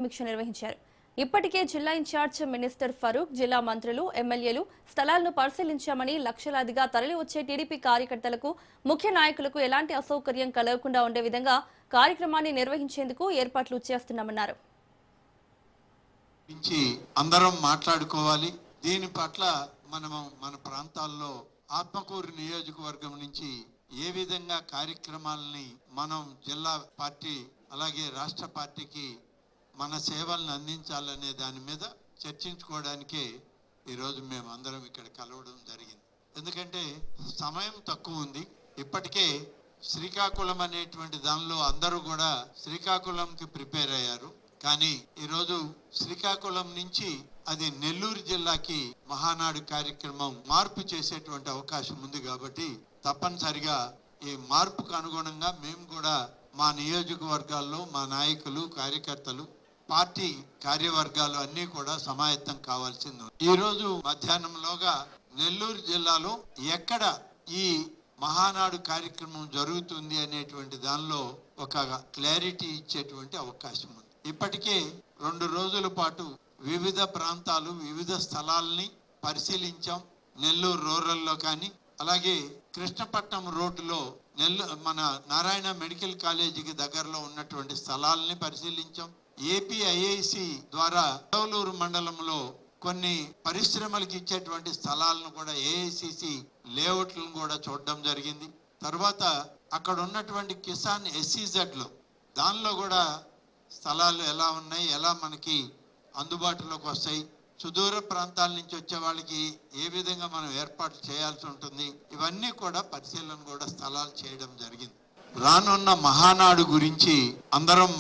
సమీక్ష నిర్వహించారు. ఇప్పటికే జిల్లా ఇన్ఛార్జ్ మినిస్టర్ ఫరూక్, జిల్లా మంత్రులు, ఎమ్మెల్యేలు స్థలాలను పరిశీలించామని, లక్షలాదిగా తరలి వచ్చే టీడీపీ కార్యకర్తలకు, ముఖ్య నాయకులకు ఎలాంటి అసౌకర్యం కలగకుండా ఉండే విధంగా కార్యక్రమాన్ని నిర్వహించేందుకు ఏర్పాట్లు చేస్తున్నామన్నారు. అందరం మాట్లాడుకోవాలి. దీని పట్ల మన ప్రాంతాల్లో ఆత్మకూరు నియోజకవర్గం నుంచి ఏ విధంగా కార్యక్రమాలని మనం జిల్లా పార్టీ అలాగే రాష్ట్ర పార్టీకి మన సేవలను అందించాలనే దాని మీద చర్చించుకోవడానికే ఈరోజు మేము అందరం ఇక్కడ కలవడం జరిగింది. ఎందుకంటే సమయం తక్కువ ఉంది. ఇప్పటికే శ్రీకాకుళం అనేటువంటి దానిలో అందరూ కూడా శ్రీకాకుళంకి ప్రిపేర్ అయ్యారు. కానీ ఈరోజు శ్రీకాకుళం నుంచి అది నెల్లూరు జిల్లాకి మహానాడు కార్యక్రమం మార్పు చేసేటువంటి అవకాశం ఉంది. కాబట్టి తప్పనిసరిగా ఈ మార్పుకు అనుగుణంగా మేము కూడా మా నియోజకవర్గాల్లో మా నాయకులు, కార్యకర్తలు, పార్టీ కార్యవర్గాలు అన్నీ కూడా సమాయత్తం కావాల్సింది. ఈరోజు మధ్యాహ్నంలోగా నెల్లూరు జిల్లాలో ఎక్కడ ఈ మహానాడు కార్యక్రమం జరుగుతుంది అనేటువంటి దానిలో ఒక క్లారిటీ ఇచ్చేటువంటి అవకాశం ఉంది. ఇప్పటికే 2 రోజుల పాటు వివిధ ప్రాంతాలు, వివిధ స్థలాల్ని పరిశీలించాం. నెల్లూరు రూరల్లో కానీ, అలాగే కృష్ణపట్నం రోడ్డులో మన నారాయణ మెడికల్ కాలేజీకి దగ్గరలో ఉన్నటువంటి స్థలాలని పరిశీలించాం. ఏపీఐఐసి ద్వారా తౌలూరు మండలంలో కొన్ని పరిశ్రమలకు ఇచ్చేటువంటి స్థలాలను కూడా ఏఐసిసి లేఅవుట్లను కూడా చూడడం జరిగింది. తర్వాత అక్కడ ఉన్నటువంటి కిసాన్ ఎస్సీజెడ్లో దానిలో కూడా స్థలాలు ఎలా ఉన్నాయి, ఎలా మనకి అందుబాటులోకి వస్తాయి, సుదూర ప్రాంతాల నుంచి వచ్చే వాళ్ళకి ఏ విధంగా మనం ఏర్పాటు చేయాల్సి ఉంటుంది, ఇవన్నీ కూడా పరిశీలన కూడా స్థలాలు చేయడం జరిగింది. రానున్న మహానాడు గురించి అందరం